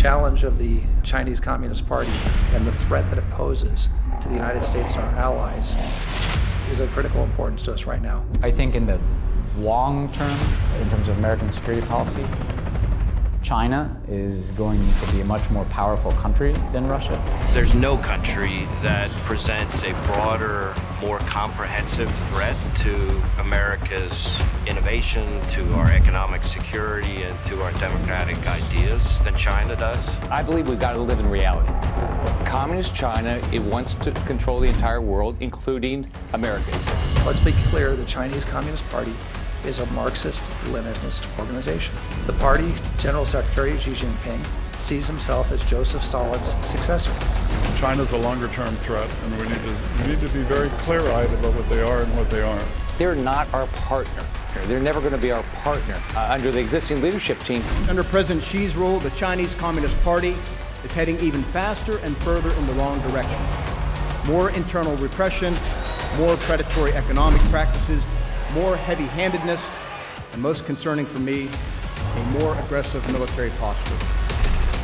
challenge of the Chinese Communist Party and the threat that it poses to the United States and our allies is of critical importance to us right now. I think in the long term, in terms of American security policy, China is going to be a much more powerful country than Russia. There's no country that presents a broader, more comprehensive threat to America's innovation, to our economic security, and to our democratic ideas than China does. I believe we've got to live in reality. Communist China, it wants to control the entire world, including Americans. Let's be clear, the Chinese Communist Party is a Marxist-Leninist organization. The party General Secretary Xi Jinping sees himself as Joseph Stalin's successor. China's a longer-term threat, and we need to be very clear-eyed about what they are and what they aren't. They're not our partner. They're never going to be our partner under the existing leadership team. Under President Xi's rule, the Chinese Communist Party is heading even faster and further in the wrong direction. More internal repression, more predatory economic practices, more heavy-handedness, and most concerning for me, a more aggressive military posture.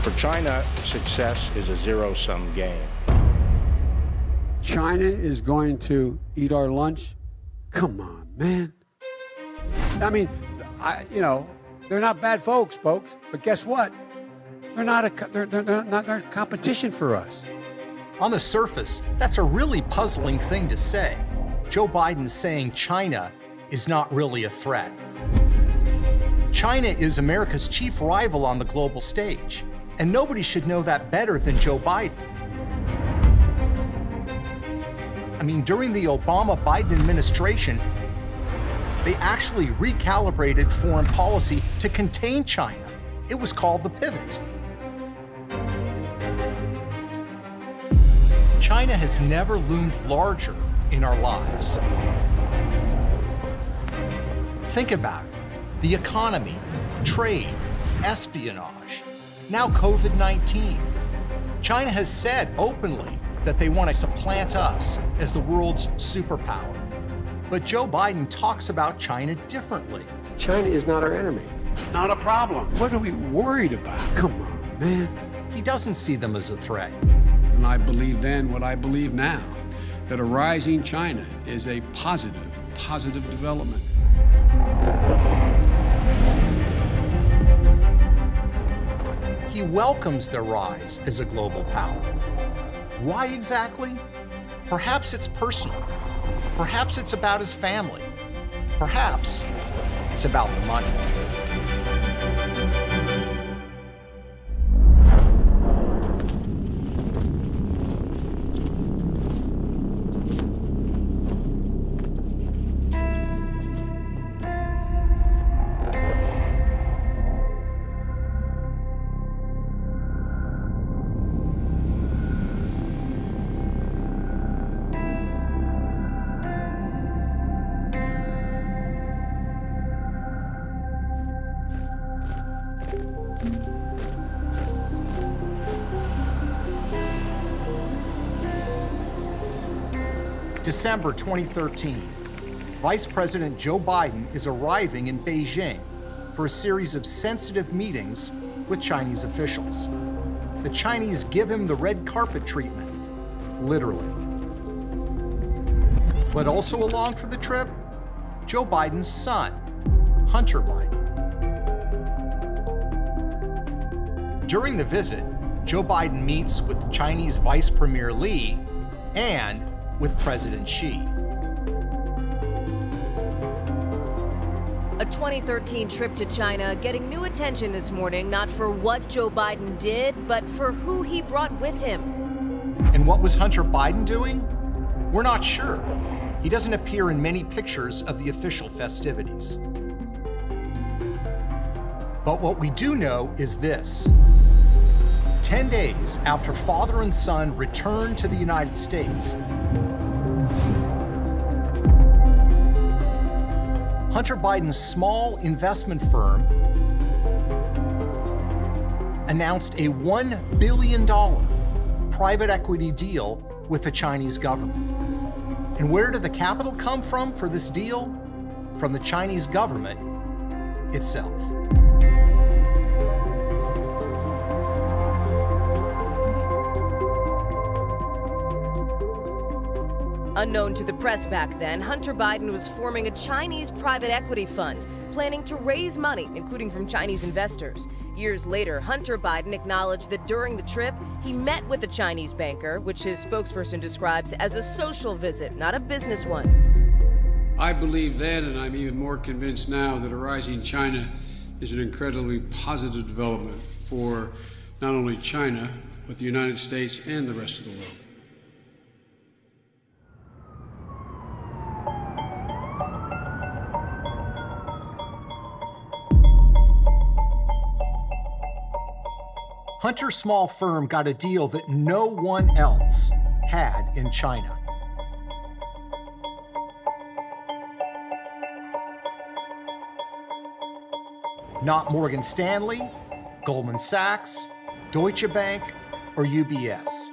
For China, success is a zero-sum game. China is going to eat our lunch? Come on, man. I mean, they're not bad folks, but guess what? They're not a competition for us. On the surface, that's a really puzzling thing to say. Joe Biden's saying China is not really a threat. China is America's chief rival on the global stage, and nobody should know that better than Joe Biden. I mean, during the Obama-Biden administration, they actually recalibrated foreign policy to contain China. It was called the pivot. China has never loomed larger in our lives. Think about it. The economy, trade, espionage, now COVID-19. China has said openly that they want to supplant us as the world's superpower. But Joe Biden talks about China differently. China is not our enemy. Not a problem. What are we worried about? Come on, man. He doesn't see them as a threat. And I believe then what I believe now, that a rising China is a positive development. He welcomes their rise as a global power. Why exactly? Perhaps it's personal. Perhaps it's about his family. Perhaps it's about the money. December 2013, Vice President Joe Biden is arriving in Beijing for a series of sensitive meetings with Chinese officials. The Chinese give him the red carpet treatment, literally. But also along for the trip, Joe Biden's son, Hunter Biden. During the visit, Joe Biden meets with Chinese Vice Premier Li and with President Xi. A 2013 trip to China getting new attention this morning, not for what Joe Biden did, but for who he brought with him. And what was Hunter Biden doing? We're not sure. He doesn't appear in many pictures of the official festivities. But what we do know is this. 10 days after father and son returned to the United States, Hunter Biden's small investment firm announced a $1 billion private equity deal with the Chinese government. And where did the capital come from for this deal? From the Chinese government itself. Unknown to the press back then, Hunter Biden was forming a Chinese private equity fund, planning to raise money, including from Chinese investors. Years later, Hunter Biden acknowledged that during the trip, he met with a Chinese banker, which his spokesperson describes as a social visit, not a business one. I believe then, and I'm even more convinced now, that a rising China is an incredibly positive development for not only China, but the United States and the rest of the world. Hunter's small firm got a deal that no one else had in China. Not Morgan Stanley, Goldman Sachs, Deutsche Bank, or UBS.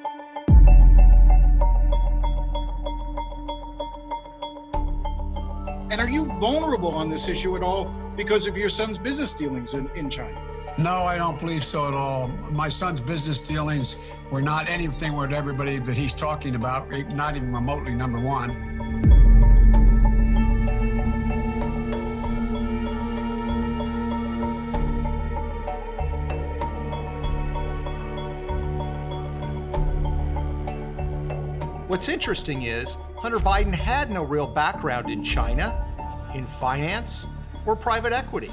And are you vulnerable on this issue at all because of your son's business dealings in China? No, I don't believe so at all. My son's business dealings were not anything with everybody that he's talking about, not even remotely number one. What's interesting is Hunter Biden had no real background in China, in finance, or private equity.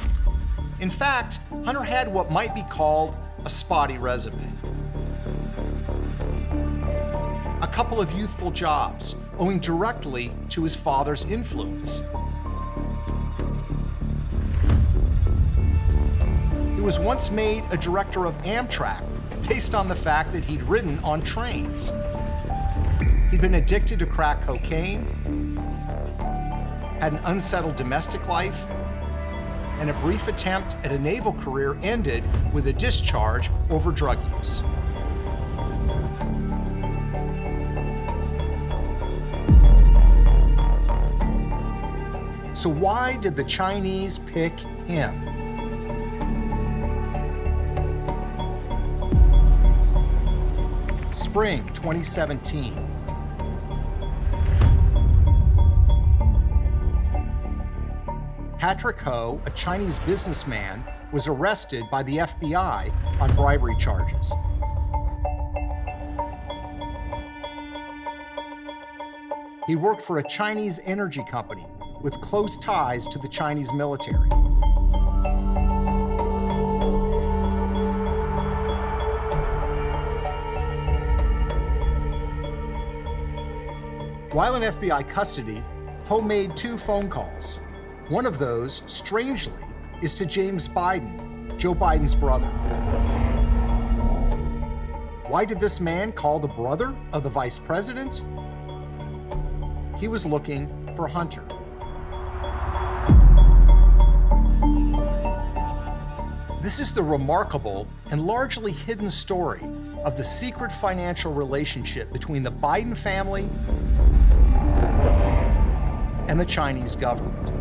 In fact, Hunter had what might be called a spotty resume. A couple of youthful jobs, owing directly to his father's influence. He was once made a director of Amtrak based on the fact that he'd ridden on trains. He'd been addicted to crack cocaine, had an unsettled domestic life, and a brief attempt at a naval career ended with a discharge over drug use. So why did the Chinese pick him? Spring 2017. Patrick Ho, a Chinese businessman, was arrested by the FBI on bribery charges. He worked for a Chinese energy company with close ties to the Chinese military. While in FBI custody, Ho made 2 phone calls. One of those, strangely, is to James Biden, Joe Biden's brother. Why did this man call the brother of the vice president? He was looking for Hunter. This is the remarkable and largely hidden story of the secret financial relationship between the Biden family and the Chinese government.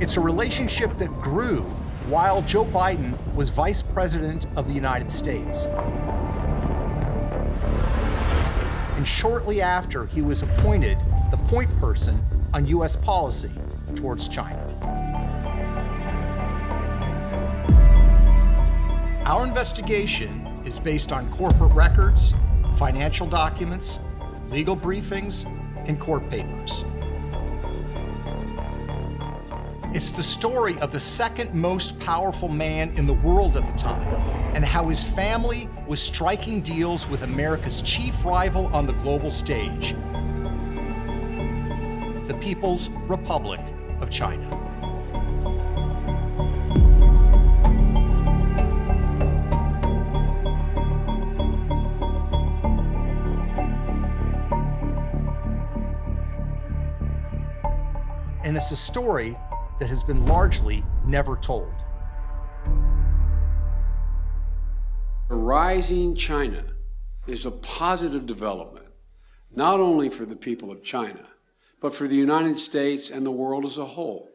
It's a relationship that grew while Joe Biden was Vice President of the United States, and shortly after he was appointed the point person on U.S. policy towards China. Our investigation is based on corporate records, financial documents, legal briefings, and court papers. It's the story of the second most powerful man in the world at the time, and how his family was striking deals with America's chief rival on the global stage, the People's Republic of China. And it's a story that has been largely never told. A rising China is a positive development, not only for the people of China, but for the United States and the world as a whole.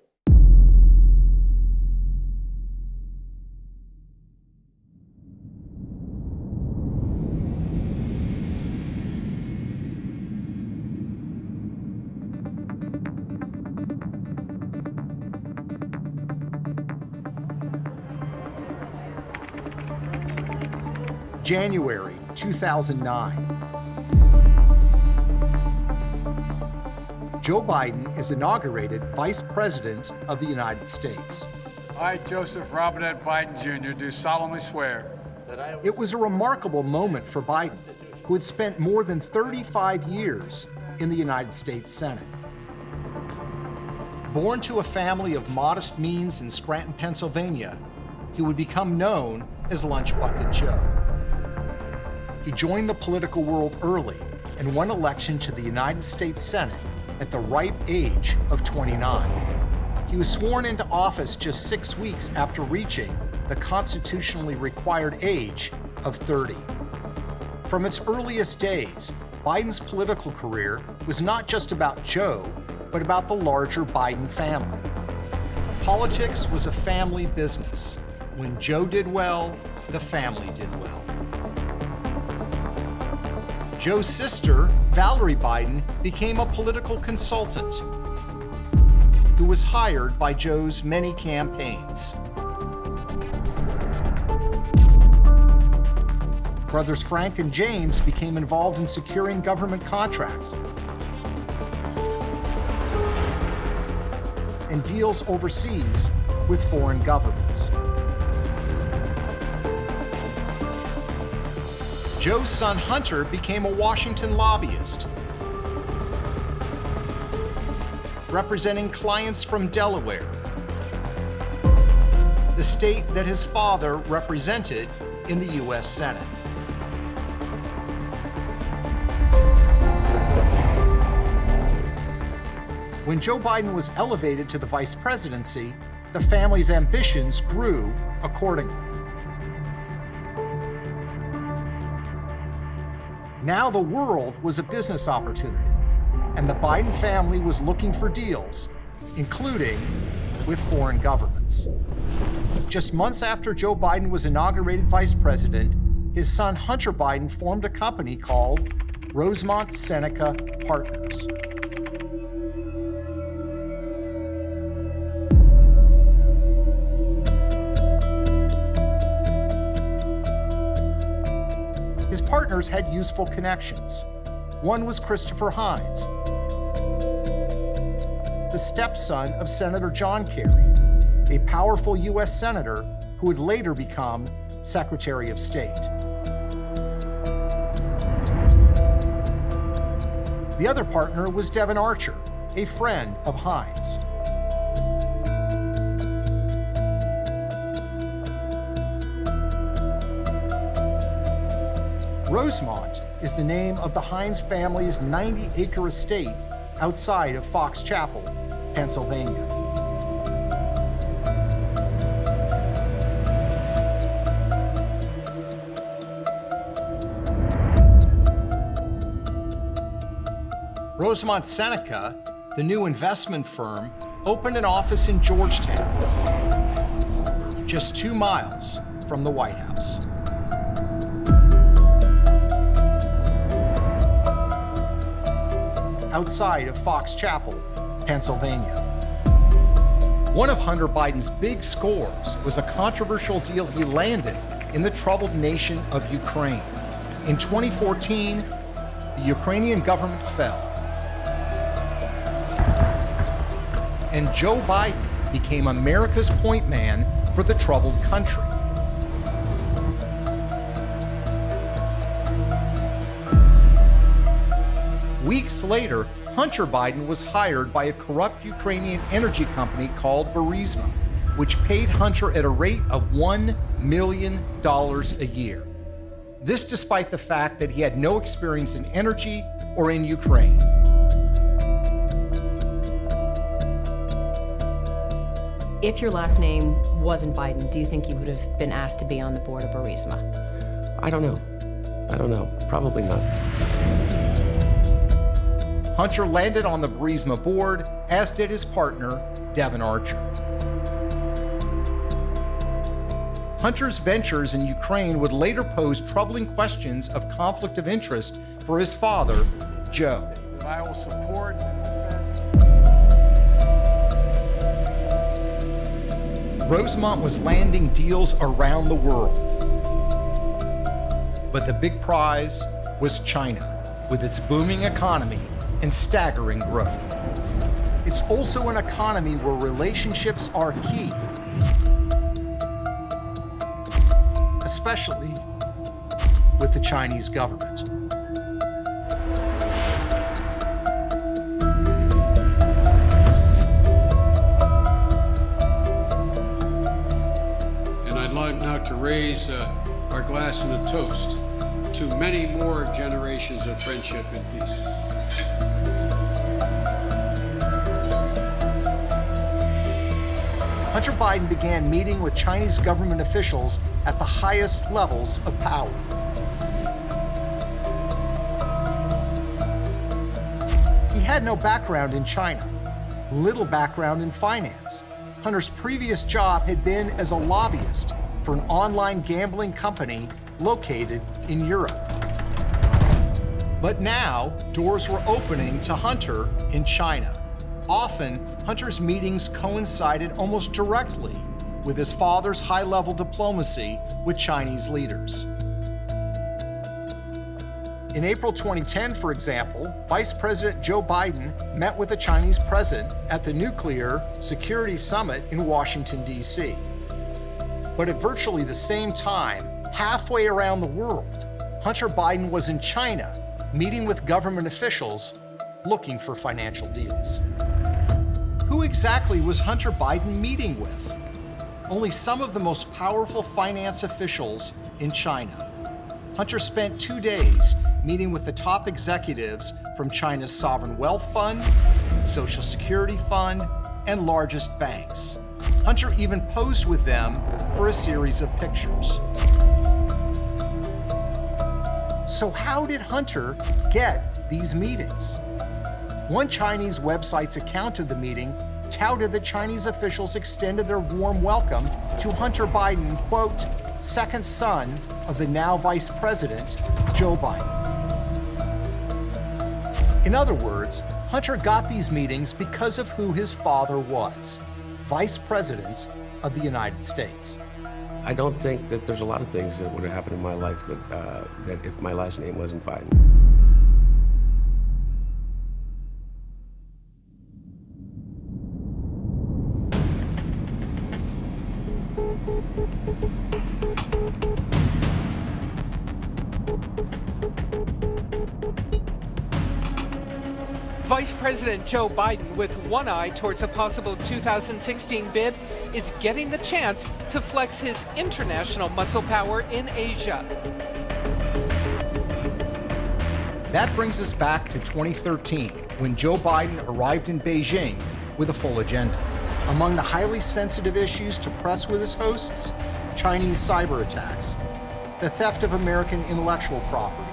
January 2009. Joe Biden is inaugurated Vice President of the United States. I, Joseph Robinette Biden Jr., do solemnly swear that It was a remarkable moment for Biden, who had spent more than 35 years in the United States Senate. Born to a family of modest means in Scranton, Pennsylvania, he would become known as Lunch Bucket Joe. He joined the political world early and won election to the United States Senate at the ripe age of 29. He was sworn into office just 6 weeks after reaching the constitutionally required age of 30. From its earliest days, Biden's political career was not just about Joe, but about the larger Biden family. Politics was a family business. When Joe did well, the family did well. Joe's sister, Valerie Biden, became a political consultant who was hired by Joe's many campaigns. Brothers Frank and James became involved in securing government contracts and deals overseas with foreign governments. Joe's son Hunter became a Washington lobbyist, representing clients from Delaware, the state that his father represented in the U.S. Senate. When Joe Biden was elevated to the vice presidency, the family's ambitions grew accordingly. Now the world was a business opportunity, and the Biden family was looking for deals, including with foreign governments. Just months after Joe Biden was inaugurated vice president, his son Hunter Biden formed a company called Rosemont Seneca Partners. His partners had useful connections. One was Christopher Hines, the stepson of Senator John Kerry, a powerful U.S. senator who would later become Secretary of State. The other partner was Devin Archer, a friend of Hines. Rosemont is the name of the Hines family's 90-acre estate outside of Fox Chapel, Pennsylvania. Rosemont Seneca, the new investment firm, opened an office in Georgetown, just 2 miles from the White House. Outside of Fox Chapel, Pennsylvania. One of Hunter Biden's big scores was a controversial deal he landed in the troubled nation of Ukraine. In 2014, the Ukrainian government fell, and Joe Biden became America's point man for the troubled country. Weeks later, Hunter Biden was hired by a corrupt Ukrainian energy company called Burisma, which paid Hunter at a rate of $1 million a year. This despite the fact that he had no experience in energy or in Ukraine. If your last name wasn't Biden, do you think you would have been asked to be on the board of Burisma? I don't know. Probably not. Hunter landed on the Burisma board, as did his partner, Devin Archer. Hunter's ventures in Ukraine would later pose troubling questions of conflict of interest for his father, Joe. I will support and Rosemont was landing deals around the world. But the big prize was China, with its booming economy and staggering growth. It's also an economy where relationships are key, especially with the Chinese government. And I'd like now to raise our glass in a toast to many more generations of friendship and peace. Hunter Biden began meeting with Chinese government officials at the highest levels of power. He had no background in China, little background in finance. Hunter's previous job had been as a lobbyist for an online gambling company located in Europe. But now, doors were opening to Hunter in China. Often, Hunter's meetings coincided almost directly with his father's high-level diplomacy with Chinese leaders. In April 2010, for example, Vice President Joe Biden met with the Chinese president at the Nuclear Security Summit in Washington, D.C. But at virtually the same time, halfway around the world, Hunter Biden was in China, meeting with government officials looking for financial deals. Who exactly was Hunter Biden meeting with? Only some of the most powerful finance officials in China. Hunter spent 2 days meeting with the top executives from China's sovereign wealth fund, Social Security fund, and largest banks. Hunter even posed with them for a series of pictures. So how did Hunter get these meetings? One Chinese website's account of the meeting touted that Chinese officials extended their warm welcome to Hunter Biden, quote, second son of the now Vice President, Joe Biden. In other words, Hunter got these meetings because of who his father was, Vice President of the United States. I don't think that there's a lot of things that would have happened in my life that if my last name wasn't Biden. Vice President Joe Biden, with one eye towards a possible 2016 bid, is getting the chance to flex his international muscle power in Asia. That brings us back to 2013, when Joe Biden arrived in Beijing with a full agenda. Among the highly sensitive issues to press with his hosts, Chinese cyber attacks, the theft of American intellectual property,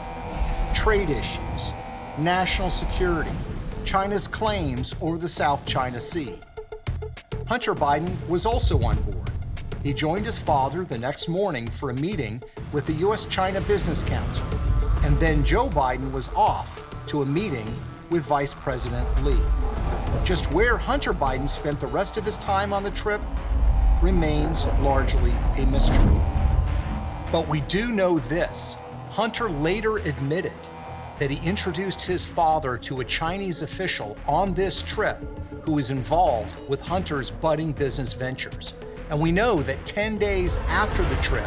trade issues, national security, China's claims over the South China Sea. Hunter Biden was also on board. He joined his father the next morning for a meeting with the U.S.-China Business Council, and then Joe Biden was off to a meeting with Vice President Lee. Just where Hunter Biden spent the rest of his time on the trip remains largely a mystery. But we do know this: Hunter later admitted that he introduced his father to a Chinese official on this trip who was involved with Hunter's budding business ventures. And we know that 10 days after the trip,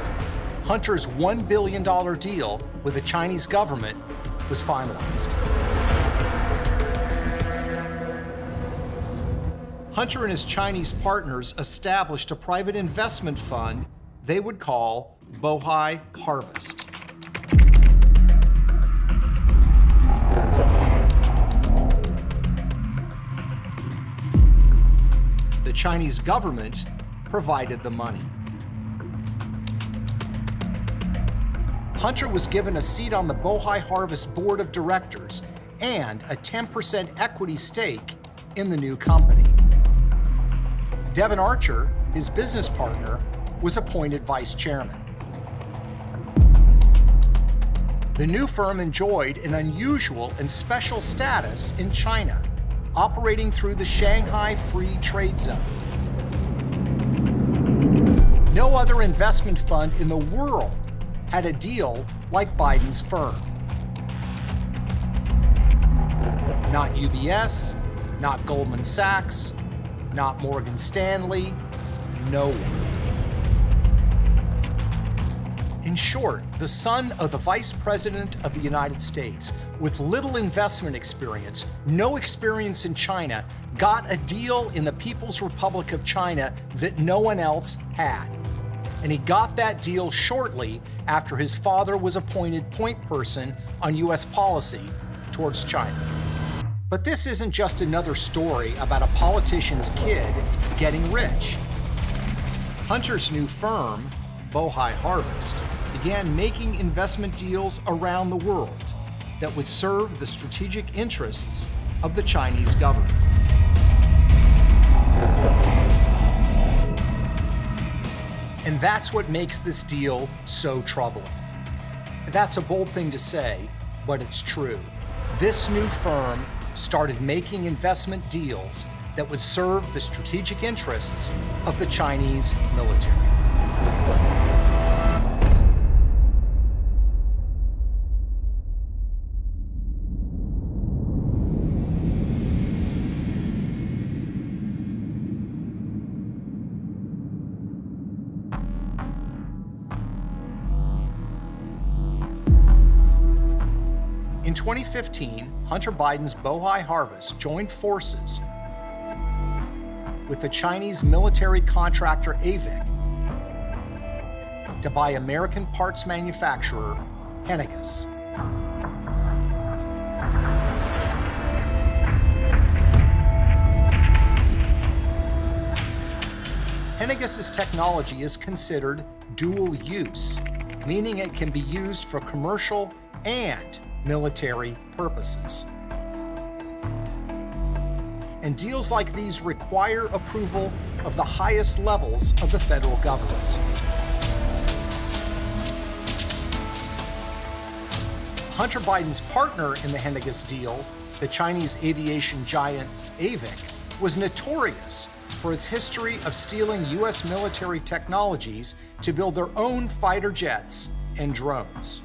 Hunter's $1 billion deal with the Chinese government was finalized. Hunter and his Chinese partners established a private investment fund they would call Bohai Harvest. The Chinese government provided the money. Hunter was given a seat on the Bohai Harvest board of directors and a 10% equity stake in the new company. Devin Archer, his business partner, was appointed vice chairman. The new firm enjoyed an unusual and special status in China, operating through the Shanghai Free Trade Zone. No other investment fund in the world had a deal like Biden's firm. Not UBS, not Goldman Sachs, not Morgan Stanley, no one. In short, the son of the Vice President of the United States, with little investment experience, no experience in China, got a deal in the People's Republic of China that no one else had. And he got that deal shortly after his father was appointed point person on U.S. policy towards China. But this isn't just another story about a politician's kid getting rich. Hunter's new firm, Bohai Harvest, began making investment deals around the world that would serve the strategic interests of the Chinese government. And that's what makes this deal so troubling. That's a bold thing to say, but it's true. This new firm started making investment deals that would serve the strategic interests of the Chinese military. In 2015, Hunter Biden's Bohai Harvest joined forces with the Chinese military contractor AVIC to buy American parts manufacturer Henniges. Henniges' technology is considered dual use, meaning it can be used for commercial and military purposes. And deals like these require approval of the highest levels of the federal government. Hunter Biden's partner in the Henniges deal, the Chinese aviation giant AVIC, was notorious for its history of stealing U.S. military technologies to build their own fighter jets and drones.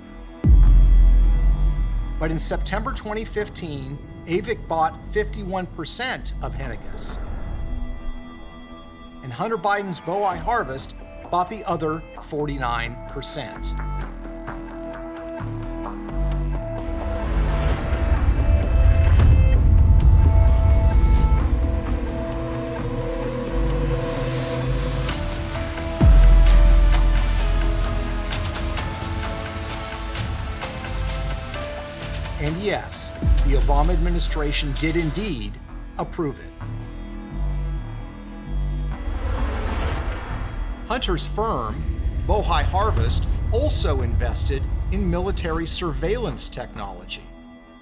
But in September 2015, AVIC bought 51% of Henniges. And Hunter Biden's Bohai Harvest bought the other 49%. And yes, the Obama administration did indeed approve it. Hunter's firm, Bohai Harvest, also invested in military surveillance technology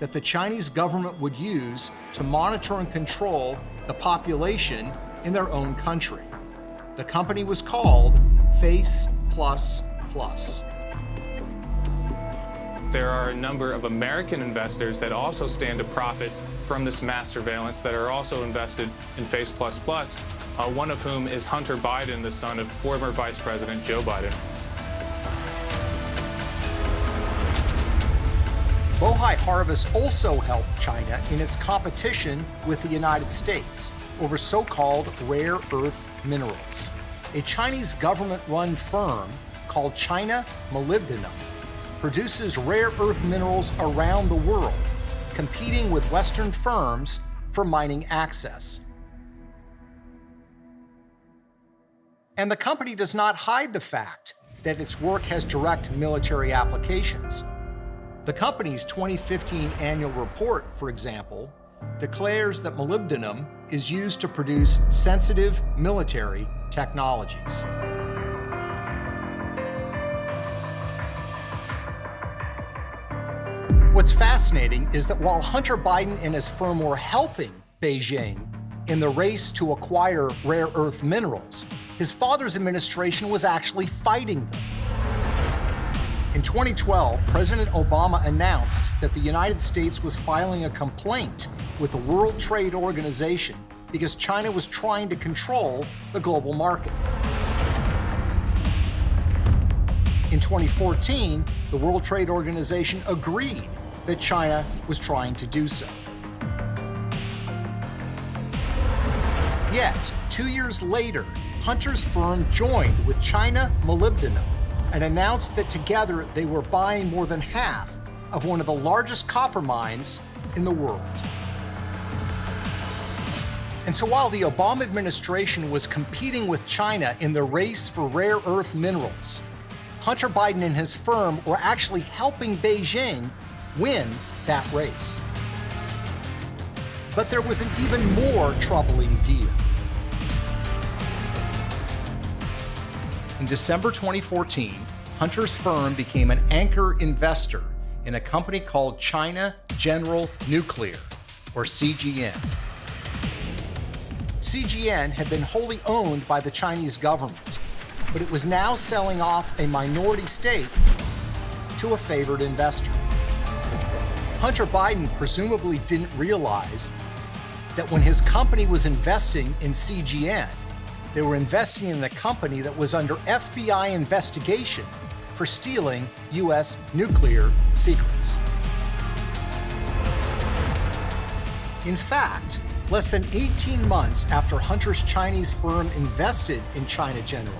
that the Chinese government would use to monitor and control the population in their own country. The company was called Face++. There are a number of American investors that also stand to profit from this mass surveillance that are also invested in Face++, one of whom is Hunter Biden, the son of former Vice President Joe Biden. Bohai Harvest also helped China in its competition with the United States over so-called rare earth minerals. A Chinese government-run firm called China Molybdenum produces rare earth minerals around the world, competing with Western firms for mining access. And the company does not hide the fact that its work has direct military applications. The company's 2015 annual report, for example, declares that molybdenum is used to produce sensitive military technologies. What's fascinating is that while Hunter Biden and his firm were helping Beijing in the race to acquire rare earth minerals, his father's administration was actually fighting them. In 2012, President Obama announced that the United States was filing a complaint with the World Trade Organization because China was trying to control the global market. In 2014, the World Trade Organization agreed that China was trying to do so. Yet, 2 years later, Hunter's firm joined with China Molybdenum and announced that together they were buying more than half of one of the largest copper mines in the world. And so while the Obama administration was competing with China in the race for rare earth minerals, Hunter Biden and his firm were actually helping Beijing win that race. But there was an even more troubling deal. In December 2014, Hunter's firm became an anchor investor in a company called China General Nuclear, or CGN. CGN had been wholly owned by the Chinese government, but it was now selling off a minority stake to a favored investor. Hunter Biden presumably didn't realize that when his company was investing in CGN, they were investing in a company that was under FBI investigation for stealing U.S. nuclear secrets. In fact, less than 18 months after Hunter's Chinese firm invested in China General,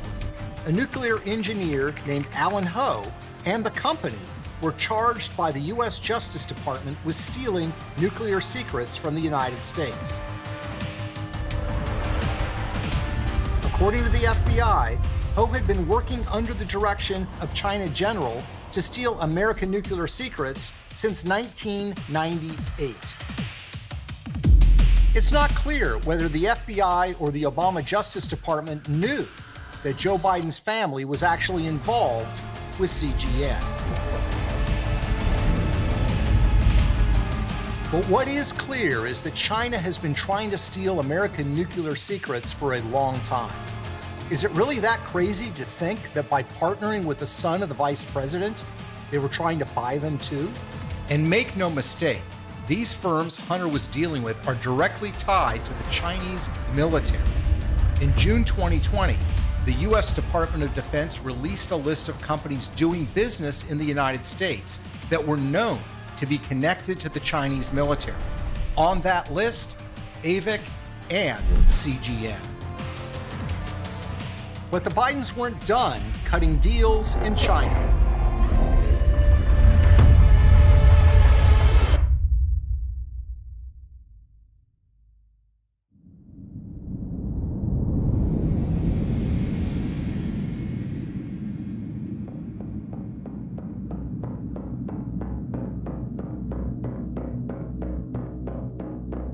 a nuclear engineer named Alan Ho and the company were charged by the U.S. Justice Department with stealing nuclear secrets from the United States. According to the FBI, Ho had been working under the direction of China General to steal American nuclear secrets since 1998. It's not clear whether the FBI or the Obama Justice Department knew that Joe Biden's family was actually involved with CGN. But what is clear is that China has been trying to steal American nuclear secrets for a long time. Is it really that crazy to think that by partnering with the son of the vice president, they were trying to buy them too? And make no mistake, these firms Hunter was dealing with are directly tied to the Chinese military. In June 2020, the U.S. Department of Defense released a list of companies doing business in the United States that were known to be connected to the Chinese military. On that list, AVIC and CGN. But the Bidens weren't done cutting deals in China.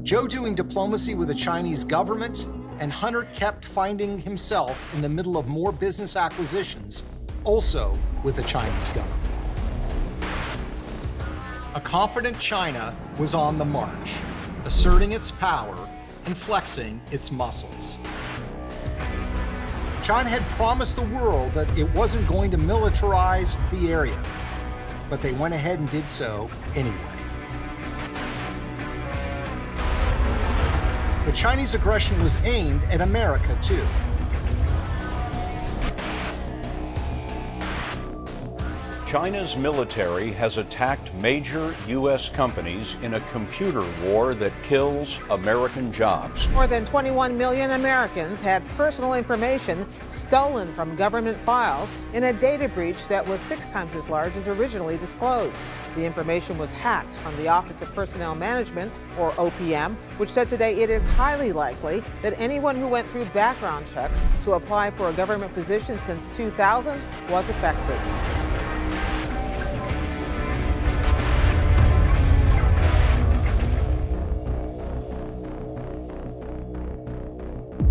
Joe doing diplomacy with the Chinese government, and Hunter kept finding himself in the middle of more business acquisitions, also with the Chinese government. A confident China was on the march, asserting its power and flexing its muscles. China had promised the world that it wasn't going to militarize the area, but they went ahead and did so anyway. The Chinese aggression was aimed at America, too. China's military has attacked major U.S. companies in a computer war that kills American jobs. More than 21 million Americans had personal information stolen from government files in a data breach that was 6 times as large as originally disclosed. The information was hacked from the Office of Personnel Management, or OPM, which said today it is highly likely that anyone who went through background checks to apply for a government position since 2000 was affected.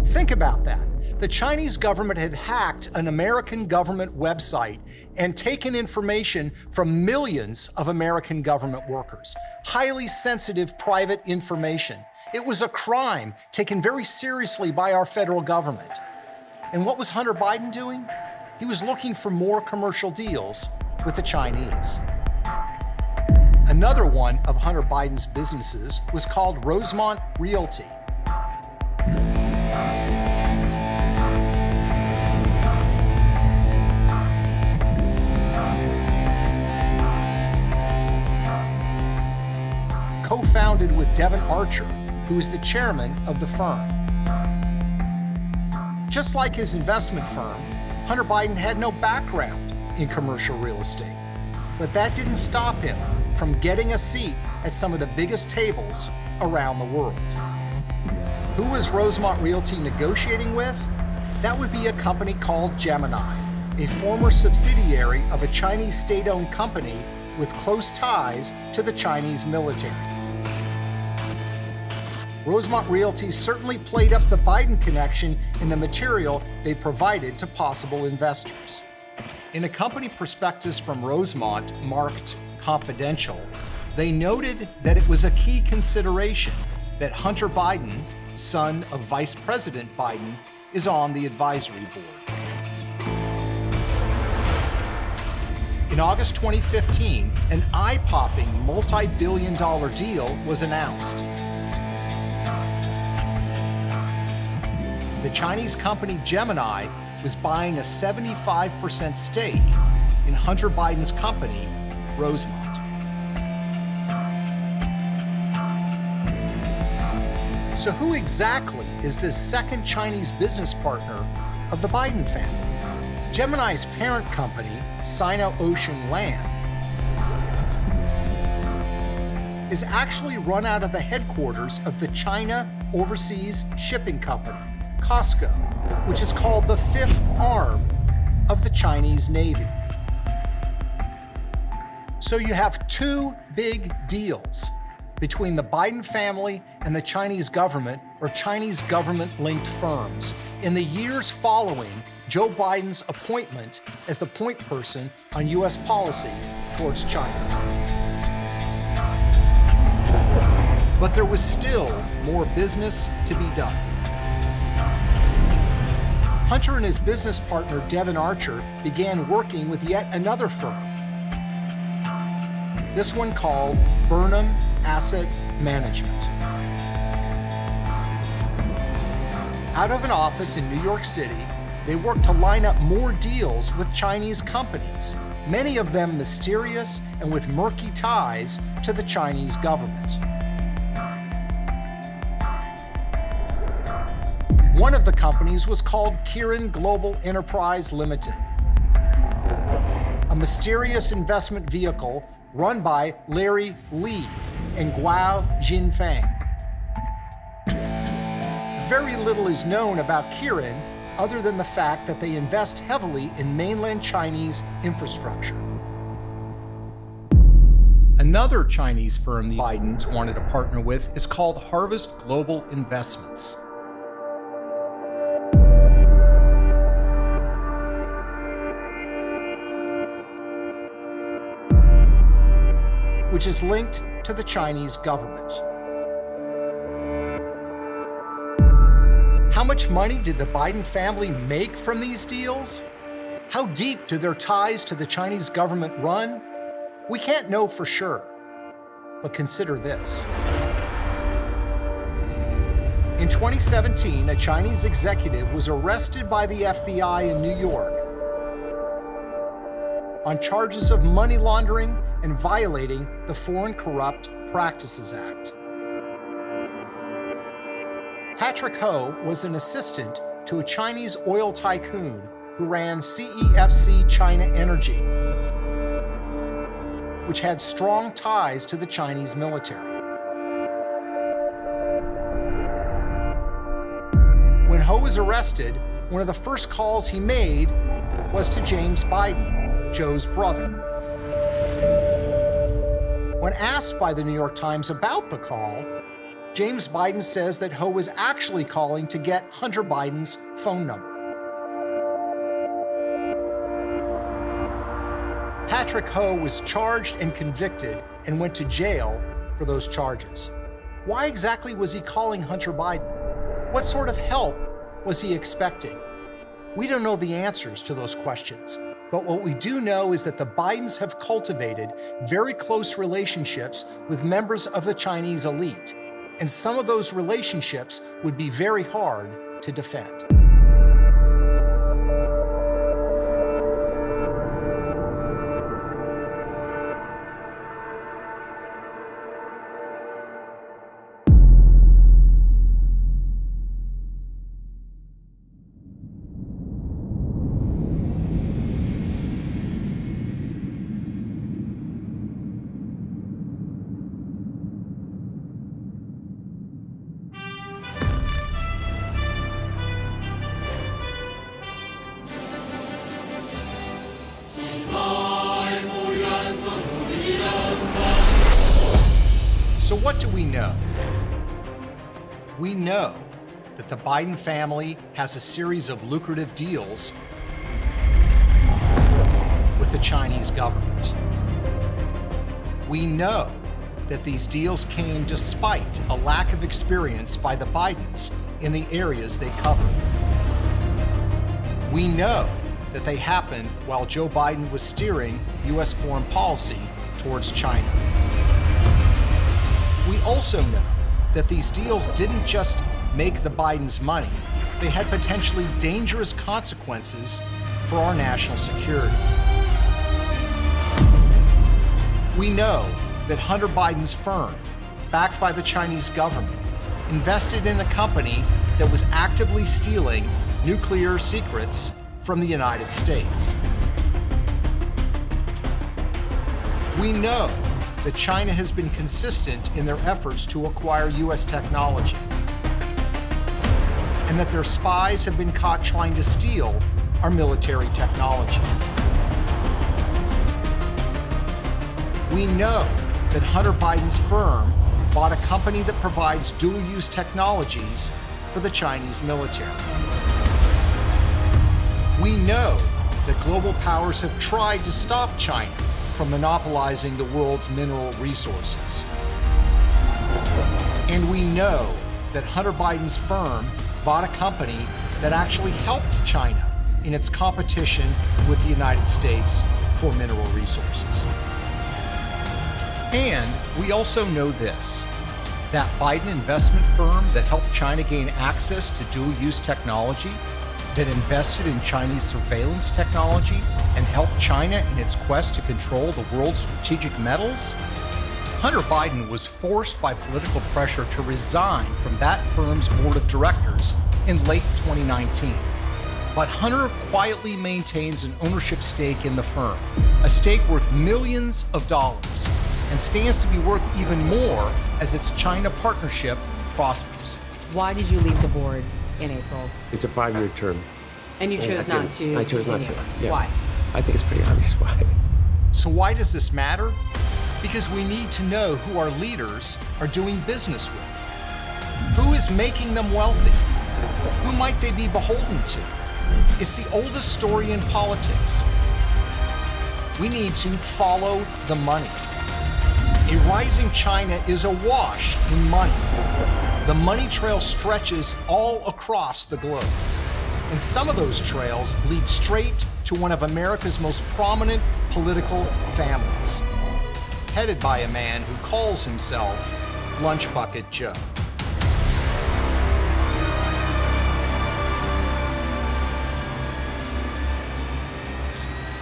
Think about that. The Chinese government had hacked an American government website and taken information from millions of American government workers. Highly sensitive private information. It was a crime taken very seriously by our federal government. And what was Hunter Biden doing? He was looking for more commercial deals with the Chinese. Another one of Hunter Biden's businesses was called Rosemont Realty. co-founded with Devon Archer, who is the chairman of the firm. Just like his investment firm, Hunter Biden had no background in commercial real estate. But that didn't stop him from getting a seat at some of the biggest tables around the world. Who was Rosemont Realty negotiating with? That would be a company called Gemini, a former subsidiary of a Chinese state-owned company with close ties to the Chinese military. Rosemont Realty certainly played up the Biden connection in the material they provided to possible investors. In a company prospectus from Rosemont marked confidential, they noted that it was a key consideration that Hunter Biden, son of Vice President Biden, is on the advisory board. In August 2015, an eye-popping multi-billion-dollar deal was announced. The Chinese company Gemini was buying a 75% stake in Hunter Biden's company, Rosemont. So who exactly is this second Chinese business partner of the Biden family? Gemini's parent company, Sino-Ocean Land, is actually run out of the headquarters of the China Overseas Shipping Company, COSCO, which is called the fifth arm of the Chinese Navy. So you have two big deals between the Biden family and the Chinese government, or Chinese government-linked firms, in the years following Joe Biden's appointment as the point person on U.S. policy towards China. But there was still more business to be done. Hunter and his business partner, Devon Archer, began working with yet another firm, this one called Burnham Asset Management. Out of an office in New York City, they worked to line up more deals with Chinese companies, many of them mysterious and with murky ties to the Chinese government. One of the companies was called Kirin Global Enterprise Limited, a mysterious investment vehicle run by Larry Li and Guo Jinfeng. Very little is known about Kirin other than the fact that they invest heavily in mainland Chinese infrastructure. Another Chinese firm the Bidens wanted to partner with is called Harvest Global Investments. Which is linked to the Chinese government. How much money did the Biden family make from these deals? How deep do their ties to the Chinese government run? We can't know for sure, but consider this. In 2017, a Chinese executive was arrested by the FBI in New York on charges of money laundering and violating the Foreign Corrupt Practices Act. Patrick Ho was an assistant to a Chinese oil tycoon who ran CEFC China Energy, which had strong ties to the Chinese military. When Ho was arrested, one of the first calls he made was to James Biden, Joe's brother. When asked by the New York Times about the call, James Biden says that Ho was actually calling to get Hunter Biden's phone number. Patrick Ho was charged and convicted and went to jail for those charges. Why exactly was he calling Hunter Biden? What sort of help was he expecting? We don't know the answers to those questions. But what we do know is that the Bidens have cultivated very close relationships with members of the Chinese elite, and some of those relationships would be very hard to defend. So what do we know? We know that the Biden family has a series of lucrative deals with the Chinese government. We know that these deals came despite a lack of experience by the Bidens in the areas they covered. We know that they happened while Joe Biden was steering U.S. foreign policy towards China. We also know that these deals didn't just make the Bidens money, they had potentially dangerous consequences for our national security. We know that Hunter Biden's firm, backed by the Chinese government, invested in a company that was actively stealing nuclear secrets from the United States. We know that China has been consistent in their efforts to acquire U.S. technology, and that their spies have been caught trying to steal our military technology. We know that Hunter Biden's firm bought a company that provides dual-use technologies for the Chinese military. We know that global powers have tried to stop China from monopolizing the world's mineral resources. And we know that Hunter Biden's firm bought a company that actually helped China in its competition with the United States for mineral resources. And we also know this, that Biden investment firm that helped China gain access to dual-use technology, that invested in Chinese surveillance technology and helped China in its quest to control the world's strategic metals? Hunter Biden was forced by political pressure to resign from that firm's board of directors in late 2019. But Hunter quietly maintains an ownership stake in the firm, a stake worth millions of dollars, and stands to be worth even more as its China partnership prospers. Why did you leave the board in April? It's a 5-year term. And you chose not to? I chose not to. Yeah. Why? I think it's pretty obvious why. So why does this matter? Because we need to know who our leaders are doing business with. Who is making them wealthy? Who might they be beholden to? It's the oldest story in politics. We need to follow the money. A rising China is awash in money. The money trail stretches all across the globe. And some of those trails lead straight to one of America's most prominent political families, headed by a man who calls himself Lunch Bucket Joe.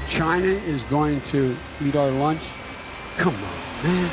China is going to eat our lunch? Come on, man.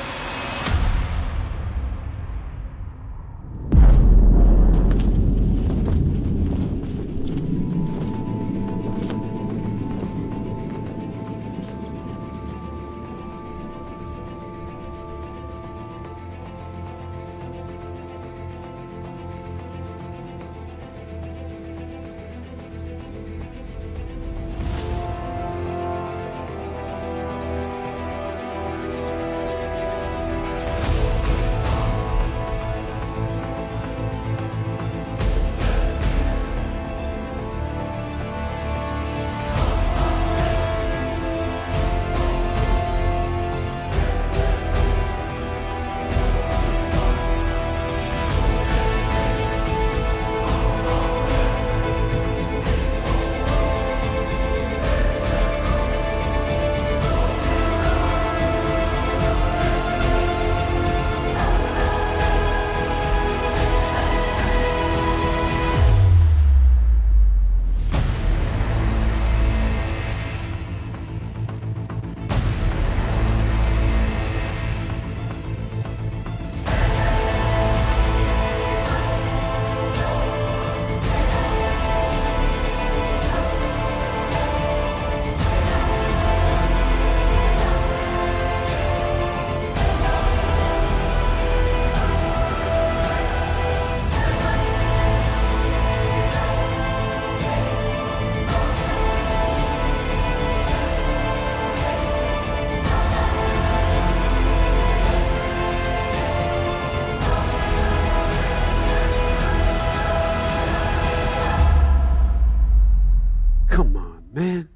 man.